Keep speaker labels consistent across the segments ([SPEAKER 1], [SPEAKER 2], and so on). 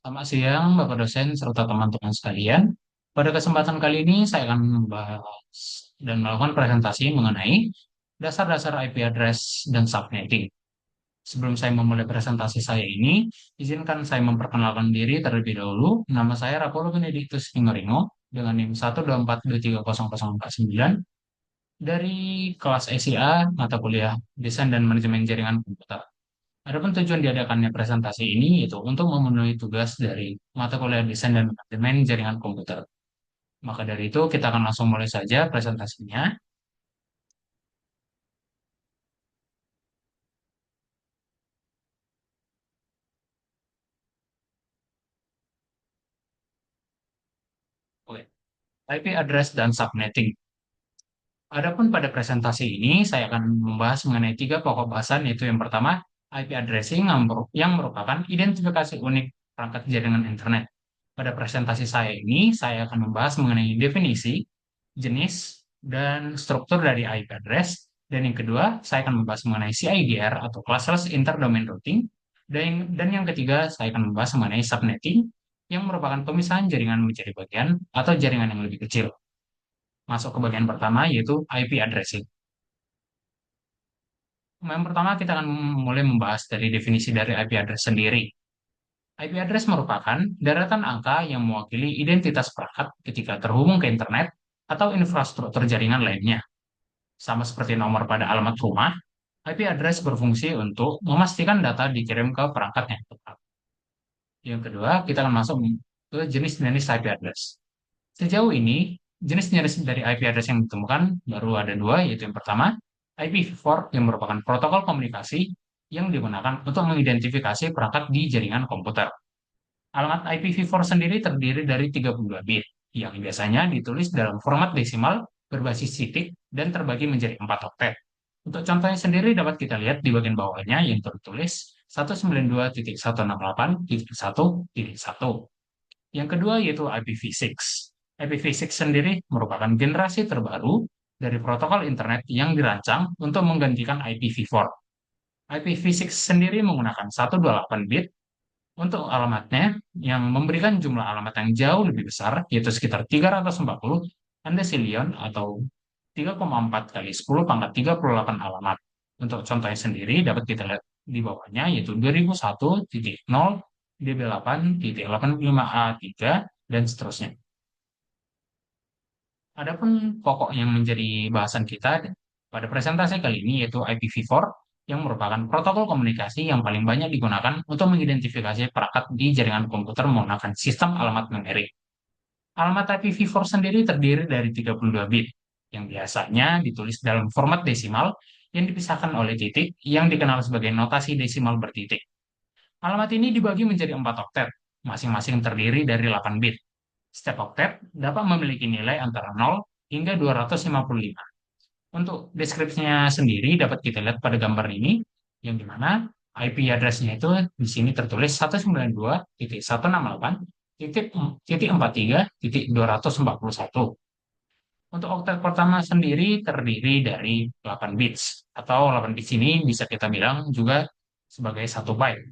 [SPEAKER 1] Selamat siang, Bapak dosen serta teman-teman sekalian. Pada kesempatan kali ini saya akan membahas dan melakukan presentasi mengenai dasar-dasar IP address dan subnetting. Sebelum saya memulai presentasi saya ini, izinkan saya memperkenalkan diri terlebih dahulu. Nama saya Rapolo Benedictus Ingoringo dengan NIM 124230049 dari kelas SIA mata kuliah Desain dan Manajemen Jaringan Komputer. Adapun tujuan diadakannya presentasi ini yaitu untuk memenuhi tugas dari mata kuliah desain dan manajemen jaringan komputer. Maka dari itu kita akan langsung mulai saja presentasinya. Oke, IP address dan subnetting. Adapun pada presentasi ini saya akan membahas mengenai tiga pokok bahasan yaitu yang pertama IP addressing yang merupakan identifikasi unik perangkat jaringan internet. Pada presentasi saya ini saya akan membahas mengenai definisi, jenis, dan struktur dari IP address. Dan yang kedua, saya akan membahas mengenai CIDR atau Classless Interdomain Routing. Dan yang ketiga, saya akan membahas mengenai subnetting yang merupakan pemisahan jaringan menjadi bagian atau jaringan yang lebih kecil. Masuk ke bagian pertama yaitu IP addressing. Yang pertama kita akan mulai membahas dari definisi dari IP address sendiri. IP address merupakan daratan angka yang mewakili identitas perangkat ketika terhubung ke internet atau infrastruktur jaringan lainnya. Sama seperti nomor pada alamat rumah, IP address berfungsi untuk memastikan data dikirim ke perangkat yang tepat. Yang kedua, kita akan masuk ke jenis-jenis IP address. Sejauh ini, jenis-jenis dari IP address yang ditemukan baru ada dua, yaitu yang pertama, IPv4 yang merupakan protokol komunikasi yang digunakan untuk mengidentifikasi perangkat di jaringan komputer. Alamat IPv4 sendiri terdiri dari 32 bit, yang biasanya ditulis dalam format desimal berbasis titik dan terbagi menjadi 4 oktet. Untuk contohnya sendiri dapat kita lihat di bagian bawahnya yang tertulis 192.168.1.1. Yang kedua yaitu IPv6. IPv6 sendiri merupakan generasi terbaru dari protokol internet yang dirancang untuk menggantikan IPv4. IPv6 sendiri menggunakan 128 bit untuk alamatnya yang memberikan jumlah alamat yang jauh lebih besar, yaitu sekitar 340 andesilion atau 3,4 kali 10 pangkat 38 alamat. Untuk contohnya sendiri dapat kita lihat di bawahnya, yaitu 2001.0, DB8.85A3, dan seterusnya. Adapun pokok yang menjadi bahasan kita pada presentasi kali ini yaitu IPv4 yang merupakan protokol komunikasi yang paling banyak digunakan untuk mengidentifikasi perangkat di jaringan komputer menggunakan sistem alamat numerik. Alamat IPv4 sendiri terdiri dari 32 bit yang biasanya ditulis dalam format desimal yang dipisahkan oleh titik yang dikenal sebagai notasi desimal bertitik. Alamat ini dibagi menjadi 4 oktet, masing-masing terdiri dari 8 bit. Setiap oktet dapat memiliki nilai antara 0 hingga 255. Untuk deskripsinya sendiri dapat kita lihat pada gambar ini, yang dimana IP address-nya itu di sini tertulis 192.168.43.241. Untuk oktet pertama sendiri terdiri dari 8 bits, atau 8 bits ini bisa kita bilang juga sebagai 1 byte.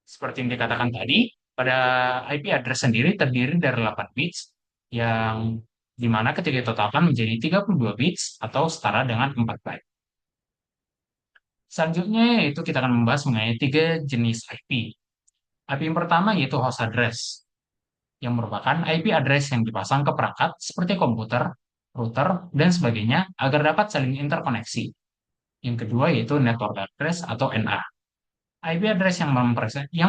[SPEAKER 1] Seperti yang dikatakan tadi, pada IP address sendiri terdiri dari 8 bits yang dimana ketika ditotalkan menjadi 32 bits atau setara dengan 4 byte. Selanjutnya yaitu kita akan membahas mengenai tiga jenis IP. IP yang pertama yaitu host address, yang merupakan IP address yang dipasang ke perangkat seperti komputer, router, dan sebagainya agar dapat saling interkoneksi. Yang kedua yaitu network address atau NA. IP address yang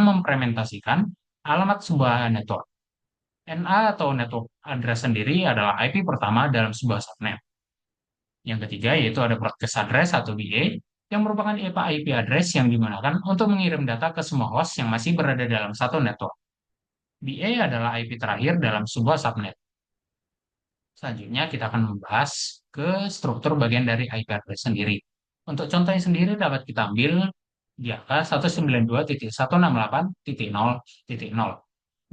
[SPEAKER 1] mempresentasikan alamat sebuah network. NA atau network address sendiri adalah IP pertama dalam sebuah subnet. Yang ketiga yaitu ada broadcast address atau BA yang merupakan IP address yang digunakan untuk mengirim data ke semua host yang masih berada dalam satu network. BA adalah IP terakhir dalam sebuah subnet. Selanjutnya kita akan membahas ke struktur bagian dari IP address sendiri. Untuk contohnya sendiri dapat kita ambil di angka 192.168.0.0.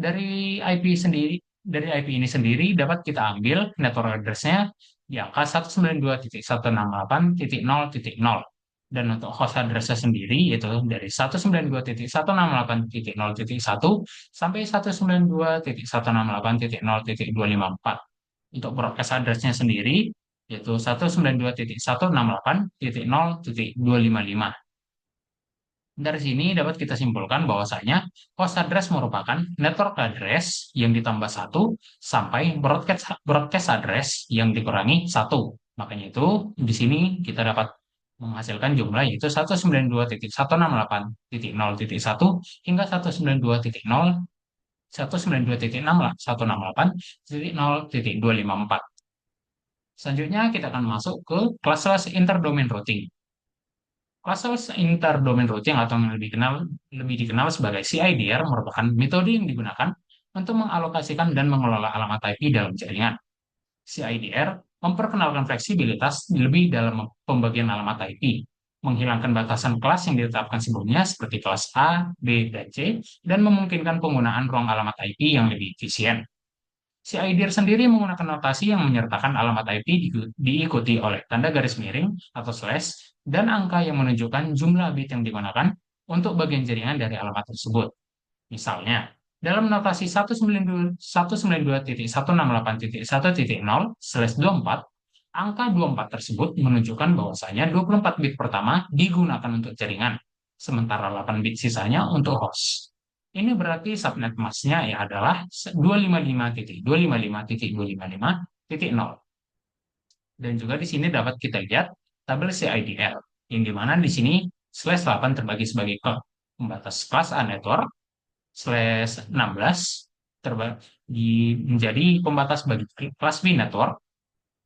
[SPEAKER 1] Dari IP ini sendiri dapat kita ambil network address-nya di angka 192.168.0.0. Dan untuk host address sendiri yaitu dari 192.168.0.1 sampai 192.168.0.254. Untuk broadcast address-nya sendiri yaitu 192.168.0.255. Dari sini dapat kita simpulkan bahwasanya host address merupakan network address yang ditambah satu sampai broadcast broadcast address yang dikurangi satu. Makanya itu di sini kita dapat menghasilkan jumlah yaitu 192.168.0.1 hingga 192.192.6.168.0.254. Selanjutnya kita akan masuk ke kelas-kelas interdomain routing. Kelas interdomain routing atau yang lebih dikenal sebagai CIDR merupakan metode yang digunakan untuk mengalokasikan dan mengelola alamat IP dalam jaringan. CIDR memperkenalkan fleksibilitas lebih dalam pembagian alamat IP, menghilangkan batasan kelas yang ditetapkan sebelumnya seperti kelas A, B, dan C, dan memungkinkan penggunaan ruang alamat IP yang lebih efisien. CIDR sendiri menggunakan notasi yang menyertakan alamat IP diikuti oleh tanda garis miring atau slash dan angka yang menunjukkan jumlah bit yang digunakan untuk bagian jaringan dari alamat tersebut. Misalnya, dalam notasi 192.168.1.0/24, angka 24 tersebut menunjukkan bahwasanya 24 bit pertama digunakan untuk jaringan, sementara 8 bit sisanya untuk host. Ini berarti subnet masknya ya adalah 255.255.255.0. Dan juga di sini dapat kita lihat tabel CIDR, yang dimana di sini slash 8 terbagi sebagai pembatas kelas A network, slash 16 terbagi menjadi pembatas bagi kelas B network,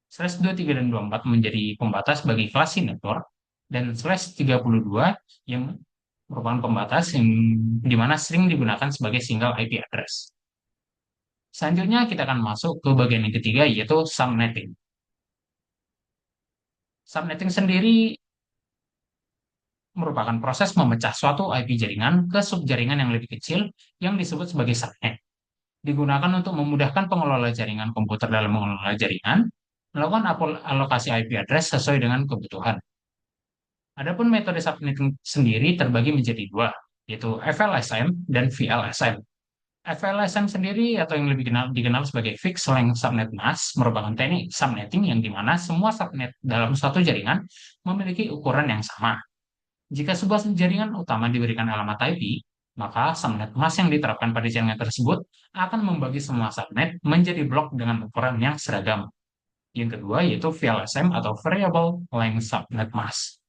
[SPEAKER 1] slash 23 dan 24 menjadi pembatas bagi kelas C network, dan slash 32 yang merupakan pembatas yang dimana sering digunakan sebagai single IP address. Selanjutnya kita akan masuk ke bagian yang ketiga yaitu subnetting. Subnetting sendiri merupakan proses memecah suatu IP jaringan ke subjaringan yang lebih kecil yang disebut sebagai subnet. Digunakan untuk memudahkan pengelola jaringan komputer dalam mengelola jaringan, melakukan alokasi IP address sesuai dengan kebutuhan. Adapun metode subnetting sendiri terbagi menjadi dua, yaitu FLSM dan VLSM. FLSM sendiri atau yang lebih dikenal sebagai Fixed Length Subnet Mask merupakan teknik subnetting yang dimana semua subnet dalam suatu jaringan memiliki ukuran yang sama. Jika sebuah jaringan utama diberikan alamat IP, maka subnet mask yang diterapkan pada jaringan tersebut akan membagi semua subnet menjadi blok dengan ukuran yang seragam. Yang kedua yaitu VLSM atau Variable Length Subnet Mask.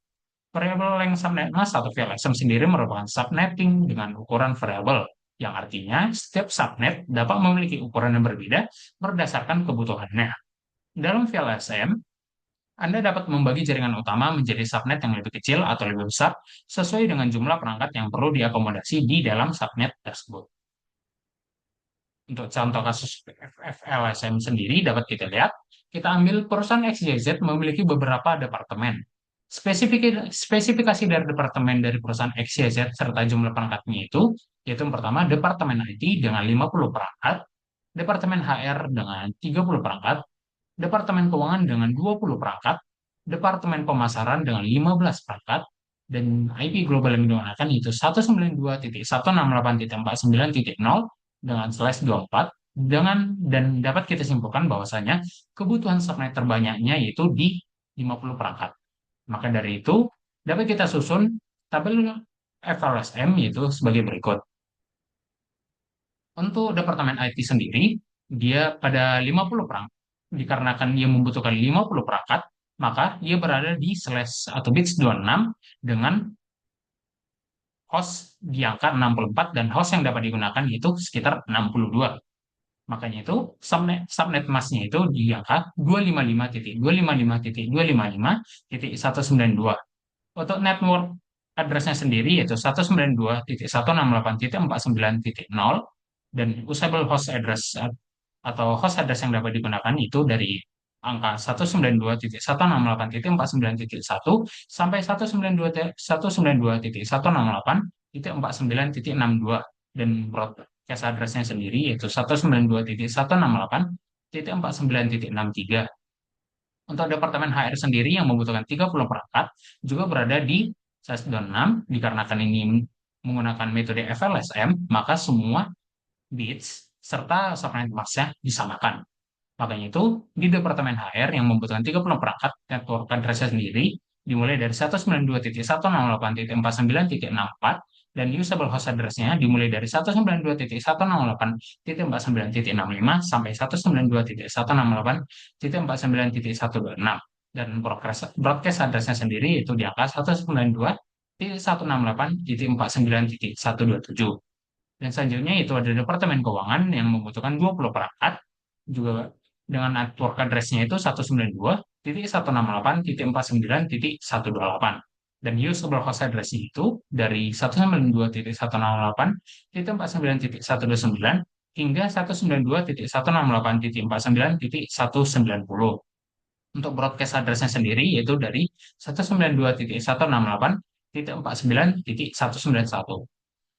[SPEAKER 1] Variable Length Subnet Mask atau VLSM sendiri merupakan subnetting dengan ukuran variabel, yang artinya setiap subnet dapat memiliki ukuran yang berbeda berdasarkan kebutuhannya. Dalam VLSM, Anda dapat membagi jaringan utama menjadi subnet yang lebih kecil atau lebih besar sesuai dengan jumlah perangkat yang perlu diakomodasi di dalam subnet tersebut. Untuk contoh kasus FLSM sendiri dapat kita lihat, kita ambil perusahaan XYZ memiliki beberapa departemen. Spesifikasi dari departemen dari perusahaan XYZ serta jumlah perangkatnya itu, yaitu yang pertama Departemen IT dengan 50 perangkat, Departemen HR dengan 30 perangkat, Departemen Keuangan dengan 20 perangkat, Departemen Pemasaran dengan 15 perangkat, dan IP global yang digunakan itu 192.168.49.0 dengan slash 24 dan dapat kita simpulkan bahwasanya kebutuhan subnet terbanyaknya yaitu di 50 perangkat. Maka dari itu, dapat kita susun tabel FLSM yaitu sebagai berikut. Untuk Departemen IT sendiri, dia pada 50 perangkat. Dikarenakan dia membutuhkan 50 perangkat, maka dia berada di slash atau bits 26 dengan host di angka 64 dan host yang dapat digunakan yaitu sekitar 62. Makanya itu subnet masknya itu di angka 255.255.255.192. Untuk network address-nya sendiri yaitu 192.168.49.0 dan usable host address atau host address yang dapat digunakan itu dari angka 192.168.49.1 sampai 192.168.49.62 dan broadcast address-nya sendiri yaitu 192.168.49.63. Untuk Departemen HR sendiri yang membutuhkan 30 perangkat juga berada di SLS-26 dikarenakan ini menggunakan metode FLSM, maka semua bits serta subnet mask-nya disamakan. Makanya itu, di Departemen HR yang membutuhkan 30 perangkat, network address sendiri dimulai dari 192.168.49.64 dan usable host address-nya dimulai dari 192.168.49.65 sampai 192.168.49.126 dan broadcast address-nya sendiri itu di angka 192.168.49.127. Dan selanjutnya itu ada Departemen Keuangan yang membutuhkan 20 perangkat juga dengan network address-nya itu 192.168.49.128 dan usable host address itu dari 192.168.49.129 hingga 192.168.49.190. Untuk broadcast address-nya sendiri yaitu dari 192.168.49.191.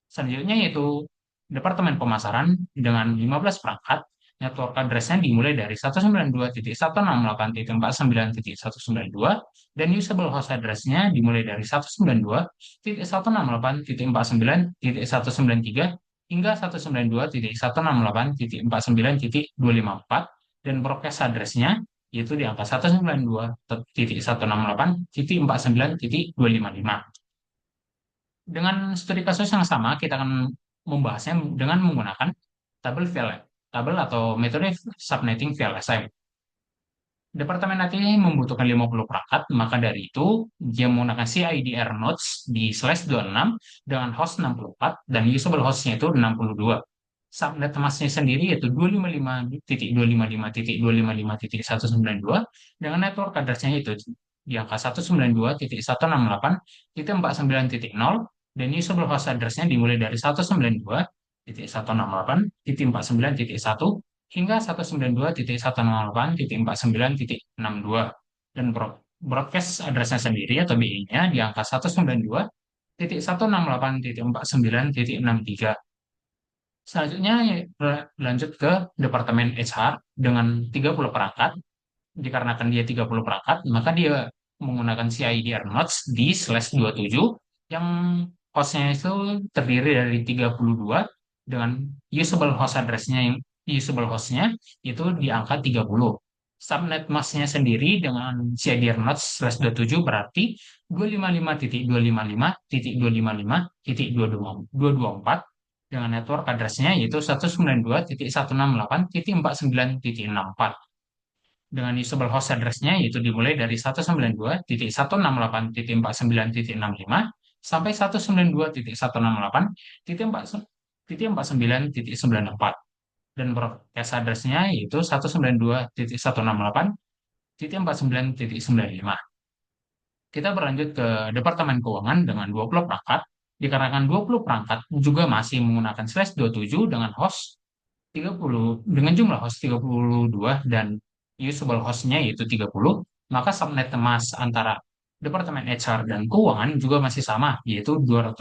[SPEAKER 1] Selanjutnya yaitu Departemen Pemasaran dengan 15 perangkat, network address-nya dimulai dari 192.168.49.192 dan usable host address-nya dimulai dari 192.168.49.193 hingga 192.168.49.254 dan broadcast address-nya yaitu di angka 192.168.49.255. Dengan studi kasus yang sama, kita akan membahasnya dengan menggunakan tabel atau metode subnetting VLSI. Departemen IT membutuhkan 50 perangkat, maka dari itu dia menggunakan CIDR nodes di /26 dengan host 64 dan usable hostnya itu 62. Subnet masknya sendiri yaitu 255.255.255.192 dengan network address-nya itu di angka 192.168.49.0 dan usable host address-nya dimulai dari 192.168.49.1 hingga 192.168.49.62 dan broadcast address-nya sendiri atau BI-nya di angka 192.168.49.63. Selanjutnya lanjut ke Departemen HR dengan 30 perangkat. Dikarenakan dia 30 perangkat, maka dia menggunakan CIDR nodes di /27 yang hostnya itu terdiri dari 32 dengan usable host address-nya yang usable hostnya itu di angka 30. Subnet masknya sendiri dengan CIDR nodes /27 berarti 255.255.225.224 dengan network address-nya yaitu 192.168.49.64 dengan usable host address-nya yaitu dimulai dari 192.168.49.65 sampai 192.168.49.94 dan broadcast address-nya yaitu 192.168.49.95. Kita berlanjut ke Departemen Keuangan dengan 20 perangkat. Dikarenakan 20 perangkat juga masih menggunakan /27 dengan host 30 dengan jumlah host 32 dan usable hostnya yaitu 30, maka subnet emas antara Departemen HR dan Keuangan juga masih sama, yaitu 200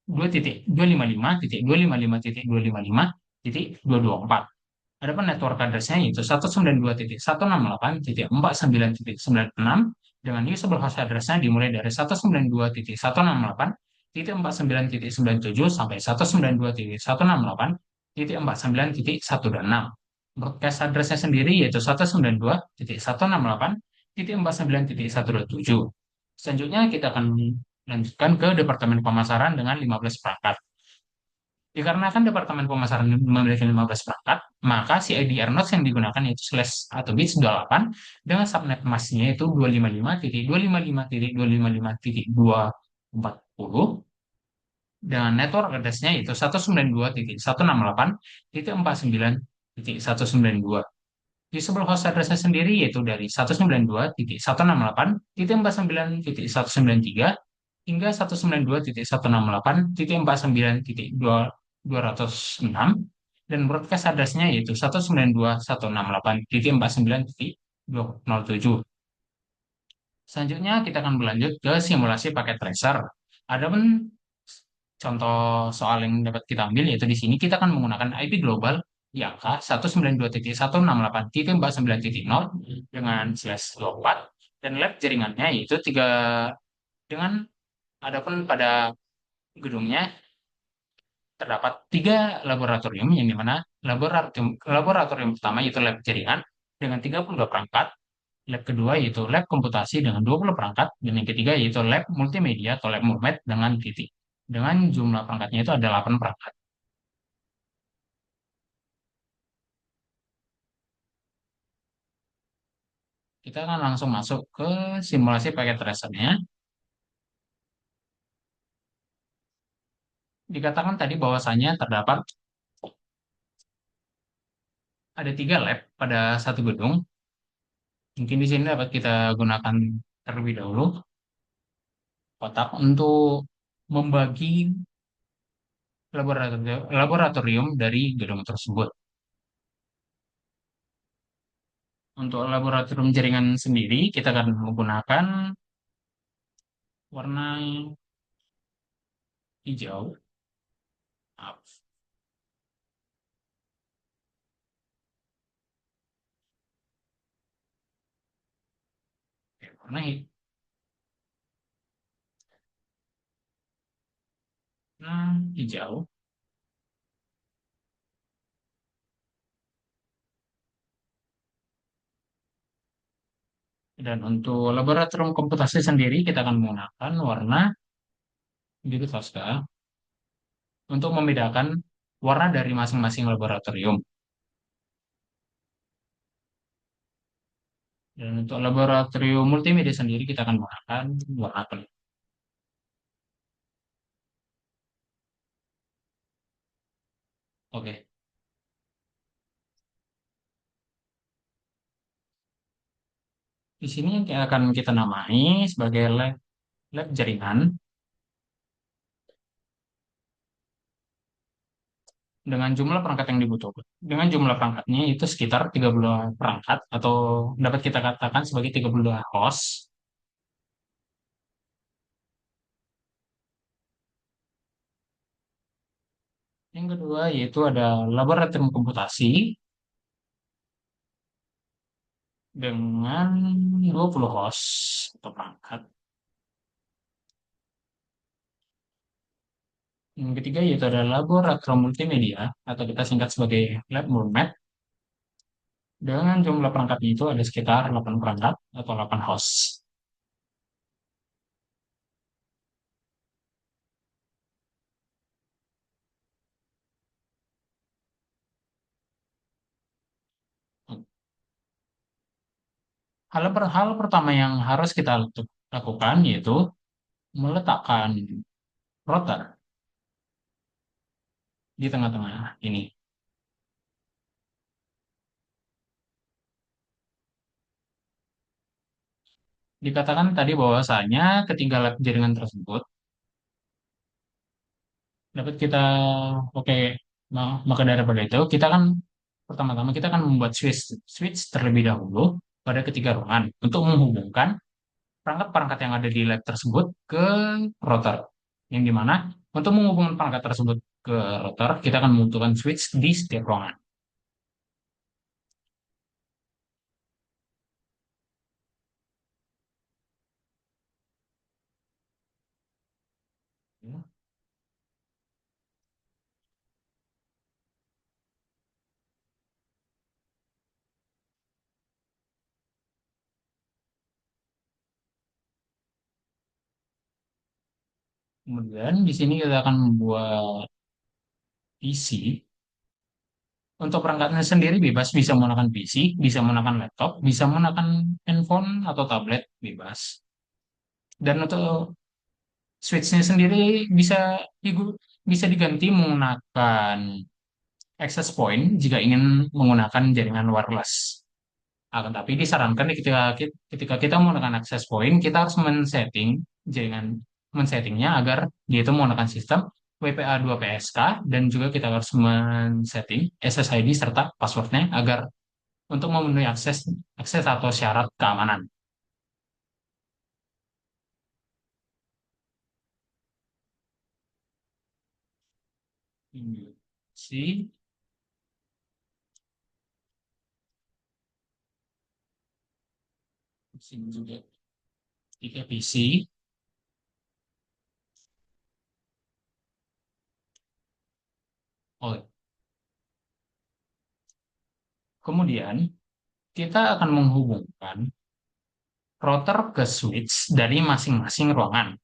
[SPEAKER 1] 2.255.255.225.224. Adapun network address-nya yaitu 192.168.49.96 dengan usable host address-nya dimulai dari 192.168.49.97 sampai 192.168.49.126. Broadcast address-nya sendiri yaitu 192.168.49.127. Selanjutnya kita akan lanjutkan ke Departemen Pemasaran dengan 15 perangkat. Dikarenakan Departemen Pemasaran memiliki 15 perangkat, maka CIDR nodes yang digunakan yaitu slash atau bits 28 dengan subnet masknya itu 255.255.255.240 dengan network address-nya yaitu 192.168.49.192. Usable host address-nya sendiri yaitu dari 192.168.49.193 hingga 192.168.49.206 dan broadcast address-nya yaitu 192.168.49.207. Selanjutnya kita akan berlanjut ke simulasi paket tracer. Adapun contoh soal yang dapat kita ambil yaitu di sini kita akan menggunakan IP global di angka 192.168.49.0 dengan slash 24, dan lab jaringannya yaitu tiga, dengan adapun pada gedungnya terdapat tiga laboratorium, yang dimana laboratorium pertama yaitu lab jaringan dengan 32 perangkat, lab kedua yaitu lab komputasi dengan 20 perangkat, dan yang ketiga yaitu lab multimedia atau lab mulmed dengan titik. Dengan jumlah perangkatnya itu ada 8 perangkat. Kita akan langsung masuk ke simulasi paket tracernya. Dikatakan tadi bahwasanya terdapat ada tiga lab pada satu gedung. Mungkin di sini dapat kita gunakan terlebih dahulu kotak untuk membagi laboratorium dari gedung tersebut. Untuk laboratorium jaringan sendiri, kita akan menggunakan warna hijau. Maaf, oke, hijau. Dan untuk laboratorium komputasi sendiri, kita akan menggunakan warna biru toska untuk membedakan warna dari masing-masing laboratorium. Dan untuk laboratorium multimedia sendiri, kita akan menggunakan warna kuning. Oke, di sini yang akan kita namai sebagai lab jaringan dengan jumlah perangkat yang dibutuhkan. Dengan jumlah perangkatnya itu sekitar 32 perangkat, atau dapat kita katakan sebagai 32 host. Yang kedua yaitu ada laboratorium komputasi dengan 20 host atau perangkat. Yang ketiga yaitu ada laboratorium multimedia atau kita singkat sebagai lab mulmed dengan jumlah perangkatnya itu ada sekitar 8 perangkat atau 8 host. Hal pertama yang harus kita lakukan yaitu meletakkan router di tengah-tengah ini. Dikatakan tadi bahwasanya ketiga lab jaringan tersebut dapat kita, oke, maka daripada itu kita kan pertama-tama kita akan membuat switch switch terlebih dahulu pada ketiga ruangan untuk menghubungkan perangkat-perangkat yang ada di lab tersebut ke router. Yang dimana untuk menghubungkan perangkat tersebut ke router kita akan membutuhkan switch di setiap ruangan. Kemudian di sini kita akan membuat PC. Untuk perangkatnya sendiri bebas, bisa menggunakan PC, bisa menggunakan laptop, bisa menggunakan handphone atau tablet, bebas. Dan untuk switch-nya sendiri bisa bisa diganti menggunakan access point jika ingin menggunakan jaringan wireless. Akan tapi disarankan ketika kita menggunakan access point, kita harus jaringan men-settingnya agar dia itu menggunakan sistem WPA2 PSK, dan juga kita harus men-setting SSID serta passwordnya agar untuk memenuhi akses akses atau syarat keamanan. Ini sih Sini juga 3 PC. Oh, kemudian kita akan menghubungkan router ke switch dari masing-masing ruangan.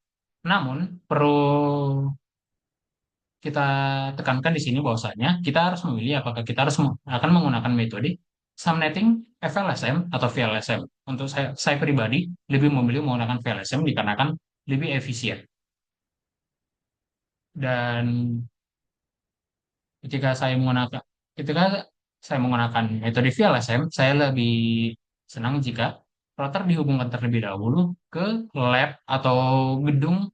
[SPEAKER 1] Namun, perlu kita tekankan di sini bahwasanya kita harus memilih apakah kita akan menggunakan metode subnetting FLSM atau VLSM. Untuk saya pribadi lebih memilih menggunakan VLSM dikarenakan lebih efisien. Dan ketika saya menggunakan ketika saya menggunakan metode VLSM, saya lebih senang jika router dihubungkan terlebih dahulu ke lab atau gedung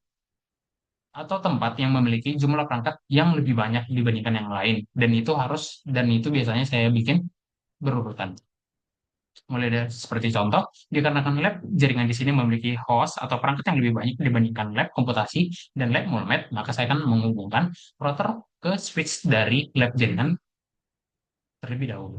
[SPEAKER 1] atau tempat yang memiliki jumlah perangkat yang lebih banyak dibandingkan yang lain. Dan itu biasanya saya bikin berurutan. Mulai dari seperti contoh, dikarenakan lab jaringan di sini memiliki host atau perangkat yang lebih banyak dibandingkan lab komputasi dan lab mulmet, maka saya akan menghubungkan router ke switch dari lab jaringan terlebih dahulu.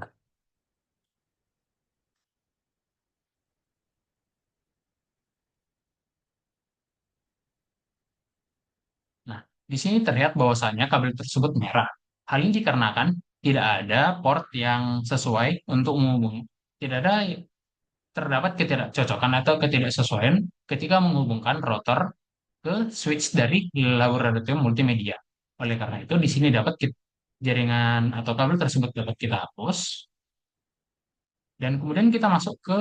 [SPEAKER 1] Nah, di sini terlihat bahwasanya kabel tersebut merah. Hal ini dikarenakan tidak ada port yang sesuai untuk menghubungi. Tidak ada terdapat ketidakcocokan atau ketidaksesuaian ketika menghubungkan router ke switch dari laboratorium multimedia. Oleh karena itu, di sini jaringan atau kabel tersebut dapat kita hapus dan kemudian kita masuk ke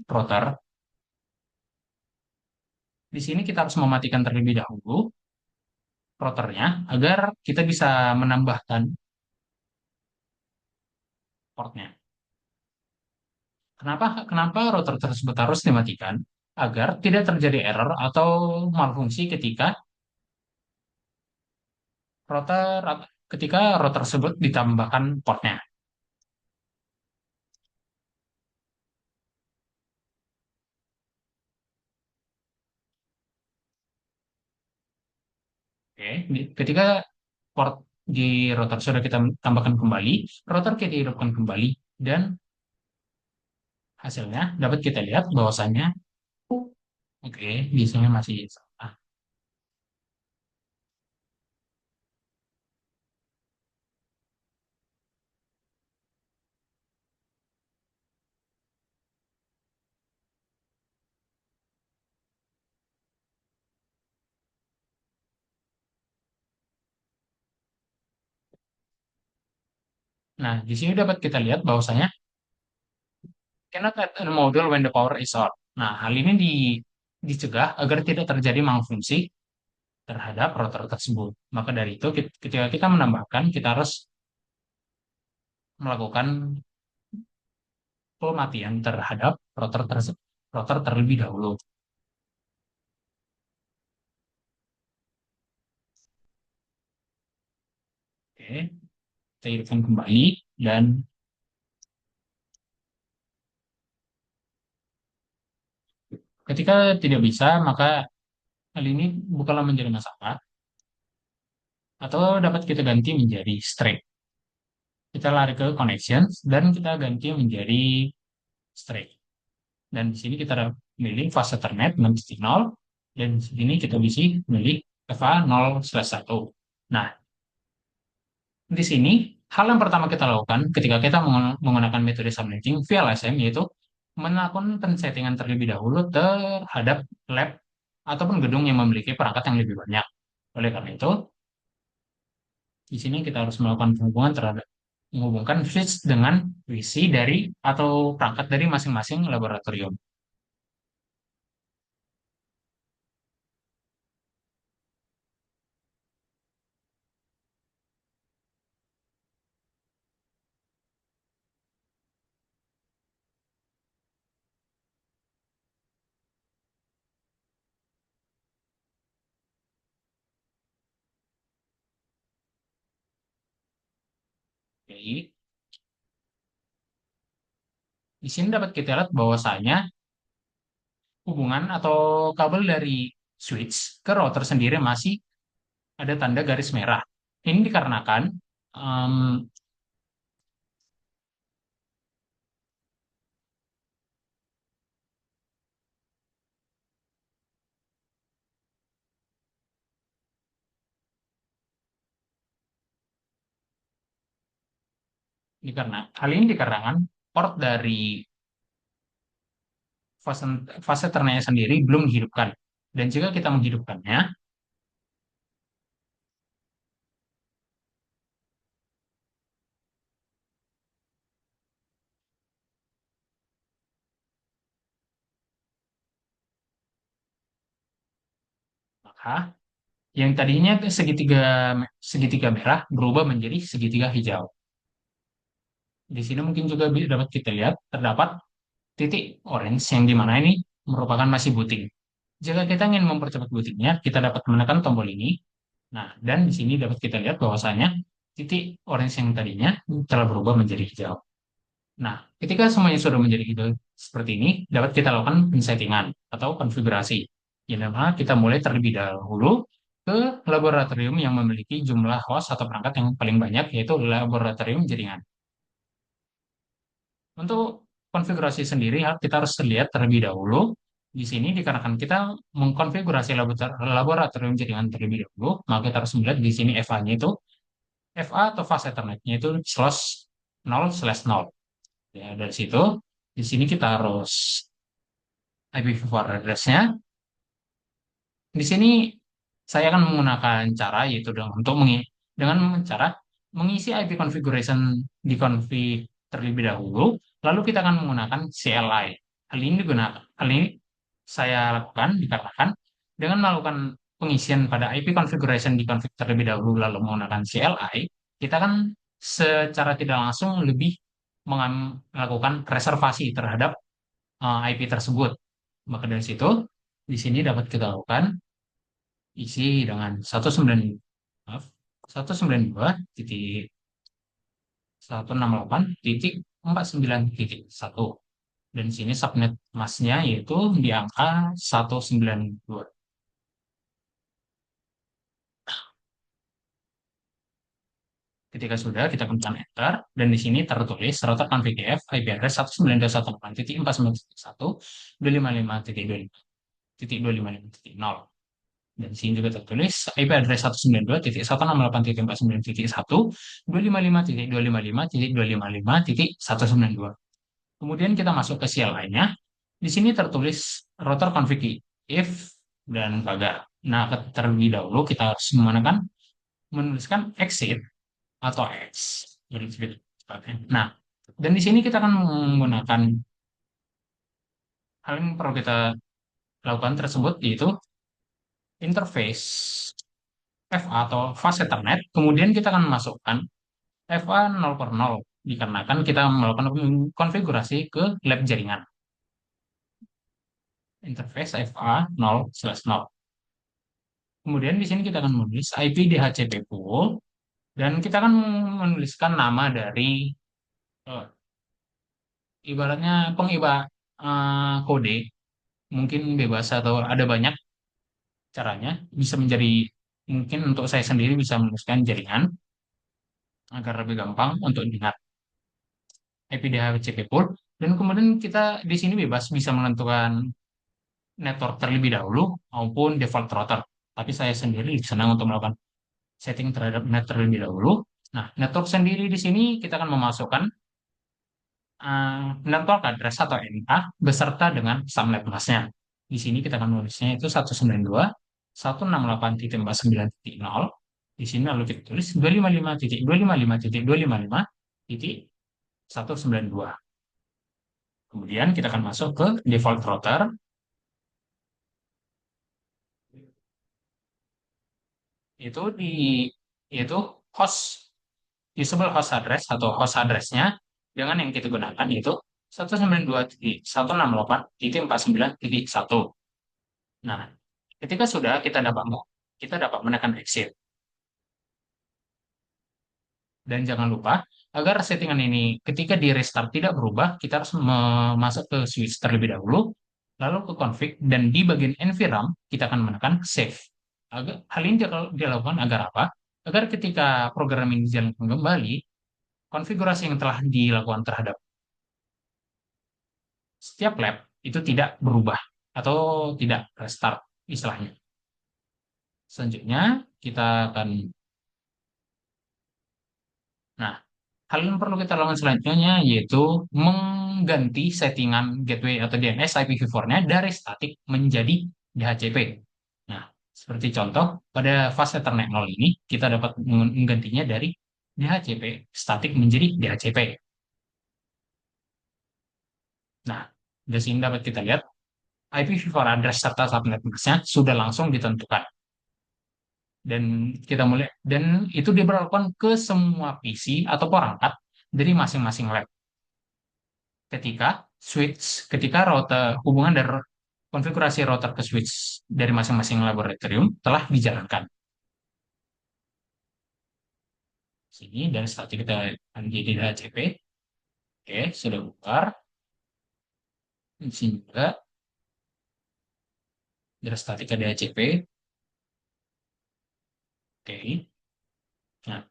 [SPEAKER 1] router. Di sini kita harus mematikan terlebih dahulu routernya agar kita bisa menambahkan portnya. Kenapa router tersebut harus dimatikan? Agar tidak terjadi error atau malfungsi router ketika router tersebut ditambahkan portnya. Oke, ketika port di router sudah kita tambahkan kembali, router kita hidupkan kembali dan hasilnya dapat kita lihat bahwasannya oke, biasanya masih salah. Nah, di sini dapat kita lihat bahwasanya cannot add a module when the power is out. Nah, hal ini dicegah agar tidak terjadi malfungsi terhadap router tersebut. Maka dari itu, ketika kita menambahkan, kita harus melakukan pematian terhadap router terlebih dahulu. Oke, kita hidupkan kembali dan ketika tidak bisa, maka hal ini bukanlah menjadi masalah atau dapat kita ganti menjadi straight. Kita lari ke connections dan kita ganti menjadi straight. Dan di sini kita pilih fase Ethernet 6.0 dan di sini kita bisa pilih EVA 0/1. Nah, di sini hal yang pertama kita lakukan ketika kita menggunakan metode subnetting VLSM yaitu melakukan pensettingan terlebih dahulu terhadap lab ataupun gedung yang memiliki perangkat yang lebih banyak. Oleh karena itu, di sini kita harus melakukan penghubungan terhadap menghubungkan switch dengan WC dari atau perangkat dari masing-masing laboratorium. Jadi, di sini dapat kita lihat bahwasanya hubungan atau kabel dari switch ke router sendiri masih ada tanda garis merah. Ini dikarenakan em, Hal ini dikarenakan port dari fase, fase ternanya sendiri belum dihidupkan. Dan jika kita menghidupkannya, maka yang tadinya segitiga segitiga merah berubah menjadi segitiga hijau. Di sini mungkin juga dapat kita lihat terdapat titik orange yang di mana ini merupakan masih booting. Jika kita ingin mempercepat bootingnya, kita dapat menekan tombol ini. Nah, dan di sini dapat kita lihat bahwasanya titik orange yang tadinya telah berubah menjadi hijau. Nah, ketika semuanya sudah menjadi hijau seperti ini, dapat kita lakukan pensettingan atau konfigurasi. Yang mana kita mulai terlebih dahulu ke laboratorium yang memiliki jumlah host atau perangkat yang paling banyak, yaitu laboratorium jaringan. Untuk konfigurasi sendiri, kita harus lihat terlebih dahulu. Di sini, dikarenakan kita mengkonfigurasi laboratorium jaringan terlebih dahulu, maka kita harus melihat di sini FA-nya itu, FA atau fast Ethernet-nya itu slash 0/0. Ya, dari situ, di sini kita harus IPv4 address-nya. Di sini saya akan menggunakan cara yaitu dengan cara mengisi IP configuration di config terlebih dahulu, lalu kita akan menggunakan CLI. Hal ini saya lakukan dikarenakan dengan melakukan pengisian pada IP configuration di config terlebih dahulu lalu menggunakan CLI, kita kan secara tidak langsung lebih melakukan reservasi terhadap IP tersebut. Maka dari situ, di sini dapat kita lakukan isi dengan 192.168.49.1. Dan di sini subnet masnya yaitu di angka 192. Ketika sudah, kita tekan enter, dan di sini tertulis router config DF IP address 192.168.49.255.255.0. Dan di sini juga tertulis IP address 192.168.49.1, 255.255.255.192. Kemudian kita masuk ke CLI-nya. Di sini tertulis router config if dan pagar. Nah, terlebih dahulu kita harus menuliskan exit atau X. Nah, dan di sini kita akan menggunakan hal yang perlu kita lakukan tersebut yaitu interface FA atau fast Ethernet. Kemudian kita akan masukkan FA 0/0 dikarenakan kita melakukan konfigurasi ke lab jaringan. Interface FA 0/0. Kemudian di sini kita akan menulis IP DHCP pool dan kita akan menuliskan nama dari eh, ibaratnya kode, mungkin bebas atau ada banyak caranya, bisa menjadi mungkin untuk saya sendiri bisa menuliskan jaringan agar lebih gampang untuk diingat IP DHCP pool, dan kemudian kita di sini bebas bisa menentukan network terlebih dahulu maupun default router. Tapi saya sendiri senang untuk melakukan setting terhadap net terlebih dahulu. Nah, network sendiri di sini kita akan memasukkan network address atau NA beserta dengan subnet masknya. Di sini kita akan menulisnya itu 192.168.49.0. Di sini lalu kita tulis 255.255.255.192. Kemudian kita akan masuk ke default router, itu di yaitu host usable host address atau host addressnya dengan yang kita gunakan yaitu 192.168.49.1. Nah, ketika sudah kita dapat menekan exit. Dan jangan lupa agar settingan ini ketika di restart tidak berubah, kita harus masuk ke switch terlebih dahulu, lalu ke config, dan di bagian environment kita akan menekan save. Hal ini dilakukan agar apa? Agar ketika program ini dijalankan kembali, konfigurasi yang telah dilakukan terhadap setiap lab itu tidak berubah atau tidak restart istilahnya. Selanjutnya kita akan, nah, Hal yang perlu kita lakukan selanjutnya yaitu mengganti settingan gateway atau DNS IPv4-nya dari statik menjadi DHCP. Nah, seperti contoh, pada fase Ethernet 0 ini, kita dapat menggantinya dari DHCP statik menjadi DHCP. Nah, di sini dapat kita lihat IPv4 address serta subnet mask-nya sudah langsung ditentukan. Dan kita mulai dan itu diberlakukan ke semua PC atau perangkat dari masing-masing lab. Ketika router hubungan dari konfigurasi router ke switch dari masing-masing laboratorium telah dijalankan. Sini dan statik kita jadi DHCP. Oke, sudah bubar. Di sini juga dari statik ke DHCP. Oke. Nah,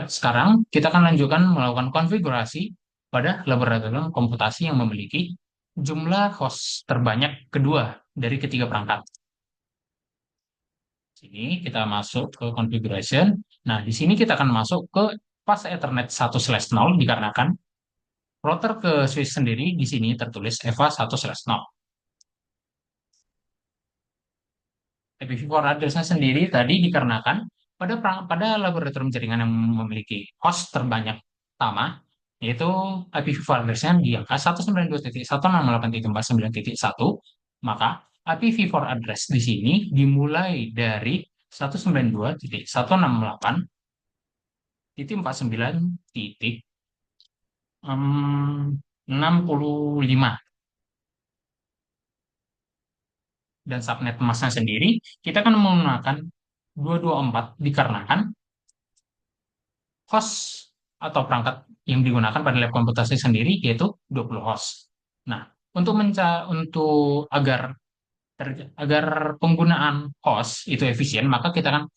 [SPEAKER 1] sekarang kita akan lanjutkan melakukan konfigurasi pada laboratorium komputasi yang memiliki jumlah host terbanyak kedua dari ketiga perangkat. Sini kita masuk ke configuration. Nah, di sini kita akan masuk ke fase Ethernet 1/0 dikarenakan router ke switch sendiri di sini tertulis EVA 1/0. IPv4 address-nya sendiri tadi dikarenakan pada laboratorium jaringan yang memiliki host terbanyak pertama, yaitu IPv4 address-nya di angka 192.168.49.1, maka IPv4 address di sini dimulai dari 192.168.49.65 dan subnet masknya sendiri kita akan menggunakan 224 dikarenakan host atau perangkat yang digunakan pada lab komputasi sendiri yaitu 20 host. Nah, untuk agar penggunaan host itu efisien, maka kita akan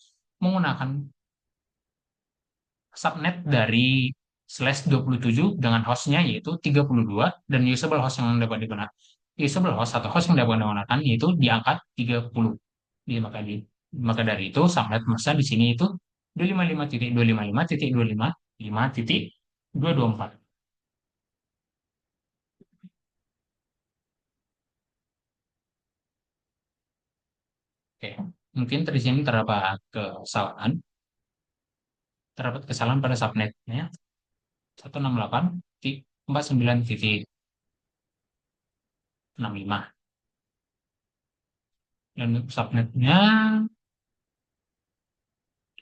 [SPEAKER 1] menggunakan subnet dari /27 dengan hostnya yaitu 32 dan usable host atau host yang dapat digunakan yaitu di angka 30. Jadi, maka dari itu subnet masa di sini itu 255.255.255.224. Oke, mungkin di sini terdapat kesalahan pada subnetnya 168.49.65 dan subnetnya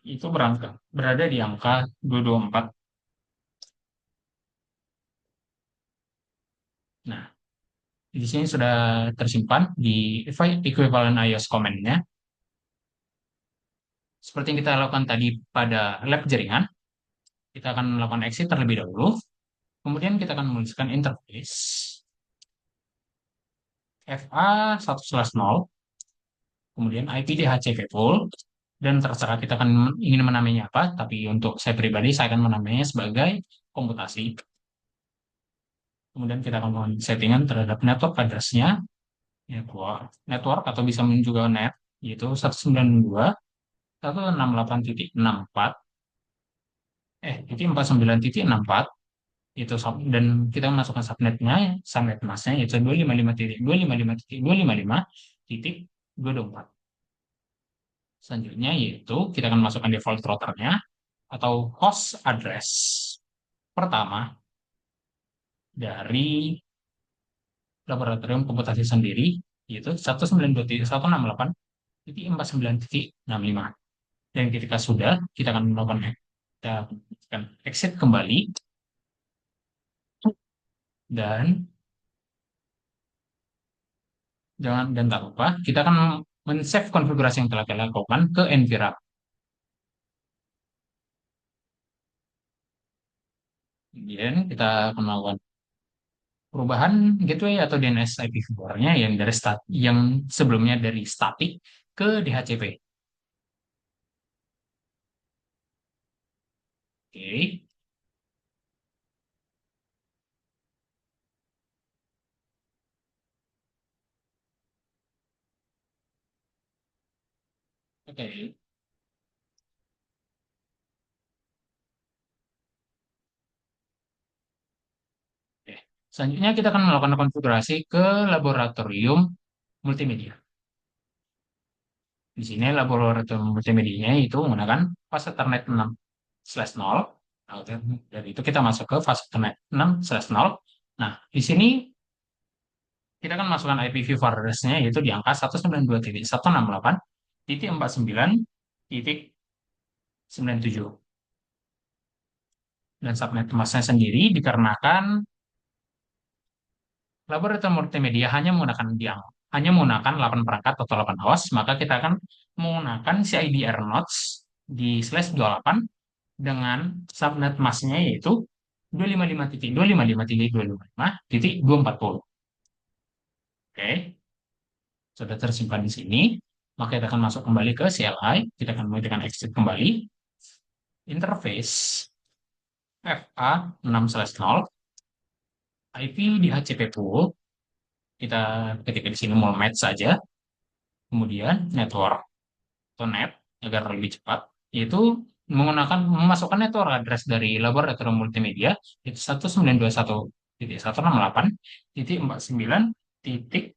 [SPEAKER 1] itu berada di angka 224. Nah, di sini sudah tersimpan di file equivalent iOS command-nya. Seperti yang kita lakukan tadi pada lab jaringan, kita akan melakukan exit terlebih dahulu. Kemudian kita akan menuliskan interface FA 1/0, kemudian IP DHCP full, dan terserah kita akan ingin menamainya apa, tapi untuk saya pribadi saya akan menamainya sebagai komputasi. Kemudian kita akan melakukan settingan terhadap network address-nya, network atau bisa juga net, yaitu 192.168.64 titik 49.64 itu dan kita masukkan subnet masknya yaitu 255.255.255.224. Selanjutnya yaitu kita akan masukkan default routernya atau host address pertama dari laboratorium komputasi sendiri yaitu 192.168.49.65. Dan ketika sudah, kita akan exit kembali dan tak lupa kita akan men-save konfigurasi yang telah kita lakukan ke NVRAM. Kemudian kita akan melakukan perubahan gateway atau DNS IPv4-nya yang sebelumnya dari statik ke DHCP. Oke. Oke. Selanjutnya kita akan melakukan konfigurasi ke laboratorium multimedia. Di sini laboratorium multimedianya itu menggunakan fase Ethernet 6/0. Nah, dari itu kita masuk ke fase Ethernet 6/0. Nah, di sini kita akan masukkan IPv4 address-nya yaitu di angka 192.168.49.9.7. Dan subnet masknya sendiri dikarenakan laboratorium multimedia hanya menggunakan 8 perangkat atau 8 host, maka kita akan menggunakan CIDR nodes di /28 dengan subnet masknya yaitu 255.255.255.240. Oke, sudah tersimpan di sini. Maka kita akan masuk kembali ke CLI, kita akan mengetikkan exit kembali, interface FA6/0, IP di HCP pool, kita ketik di sini mau match saja, kemudian network atau net agar lebih cepat, yaitu memasukkan network address dari laboratorium multimedia itu 192.168.49.2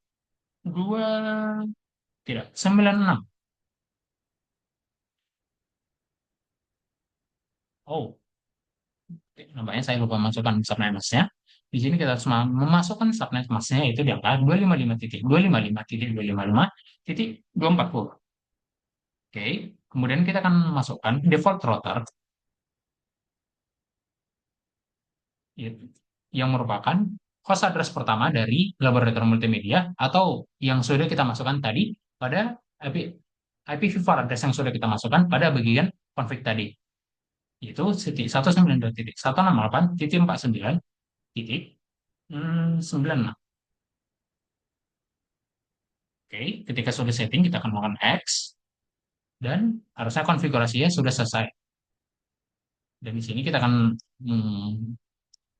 [SPEAKER 1] tidak 96. Oh, nampaknya saya lupa masukkan subnet masknya. Di sini kita harus memasukkan subnet masknya itu di angka 255.255.255.240. Oke, kemudian kita akan masukkan default router yang merupakan host address pertama dari laboratorium multimedia atau yang sudah kita masukkan tadi pada IPv4 address yang sudah kita masukkan pada bagian config tadi, yaitu 192.168.49.96. Oke, ketika sudah setting, kita akan melakukan X, dan harusnya konfigurasinya sudah selesai. Dan di sini kita akan hmm,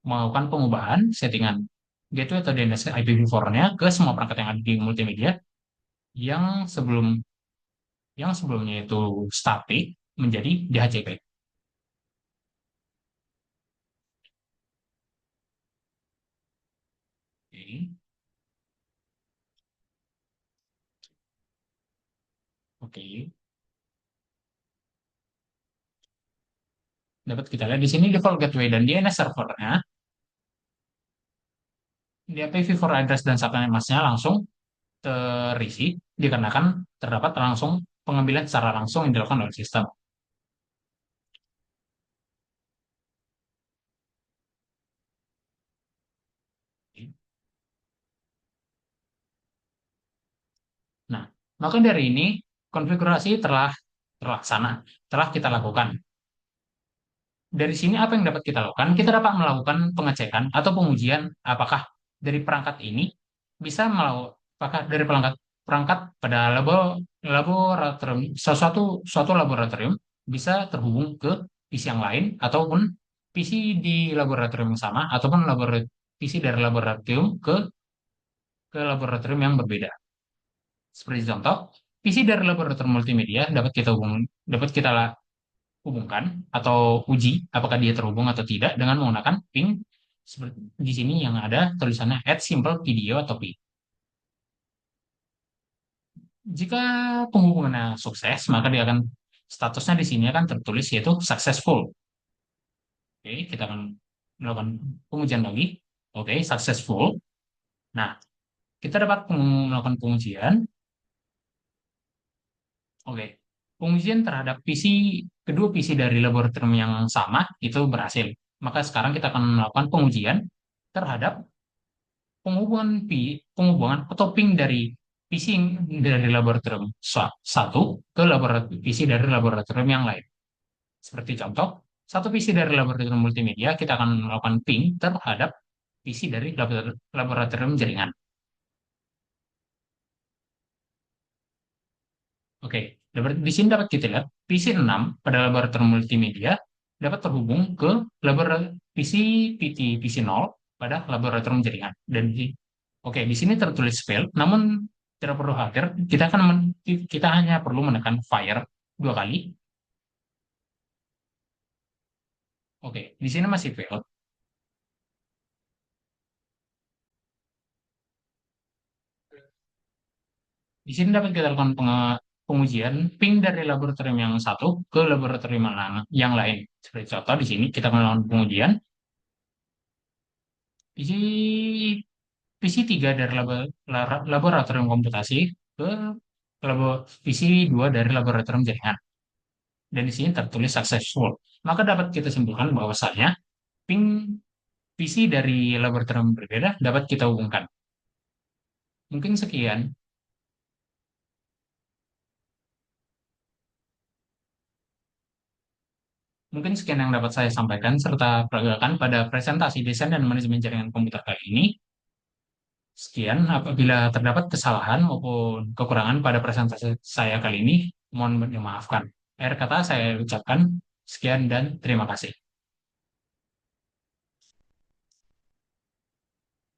[SPEAKER 1] melakukan pengubahan settingan gateway atau DNS IPv4-nya ke semua perangkat yang ada di multimedia yang sebelum yang sebelumnya itu static menjadi DHCP. Oke, oke. Dapat kita lihat di sini default gateway dan DNS servernya di IPv4 address dan subnet masknya langsung terisi dikarenakan terdapat langsung pengambilan secara langsung yang dilakukan oleh sistem. Nah, maka dari ini konfigurasi telah terlaksana, telah kita lakukan. Dari sini apa yang dapat kita lakukan? Kita dapat melakukan pengecekan atau pengujian apakah dari perangkat ini bisa melakukan apakah dari perangkat perangkat pada laboratorium suatu laboratorium bisa terhubung ke PC yang lain ataupun PC di laboratorium yang sama ataupun PC dari laboratorium ke laboratorium yang berbeda. Seperti contoh, PC dari laboratorium multimedia dapat kita hubungkan atau uji apakah dia terhubung atau tidak dengan menggunakan ping seperti di sini yang ada tulisannya add simple video atau ping. Jika penghubungannya sukses, maka dia akan statusnya di sini akan tertulis yaitu successful. Oke, kita akan melakukan pengujian lagi. Oke, successful. Nah, kita dapat melakukan pengujian. Oke, pengujian terhadap kedua PC dari laboratorium yang sama itu berhasil. Maka sekarang kita akan melakukan pengujian terhadap penghubungan atau ping dari PC dari laboratorium satu ke PC dari laboratorium yang lain. Seperti contoh, satu PC dari laboratorium multimedia kita akan melakukan ping terhadap PC dari laboratorium jaringan. Oke, di sini dapat kita lihat PC 6 pada laboratorium multimedia dapat terhubung ke PC PC0 pada laboratorium jaringan. Oke, di sini tertulis fail, namun tidak perlu khawatir, kita hanya perlu menekan fire 2 kali. Oke, di sini masih fail. Di sini dapat kita lakukan pengujian ping dari laboratorium yang satu ke laboratorium yang lain. Seperti contoh di sini kita melakukan pengujian isi visi 3 dari laboratorium komputasi ke visi 2 dari laboratorium jaringan. Dan di sini tertulis successful. Maka dapat kita simpulkan bahwasannya ping visi dari laboratorium berbeda dapat kita hubungkan. Mungkin sekian. Mungkin sekian yang dapat saya sampaikan serta peragakan pada presentasi desain dan manajemen jaringan komputer kali ini. Sekian, apabila terdapat kesalahan maupun kekurangan pada presentasi saya kali ini, mohon dimaafkan. Akhir kata saya ucapkan sekian dan terima kasih.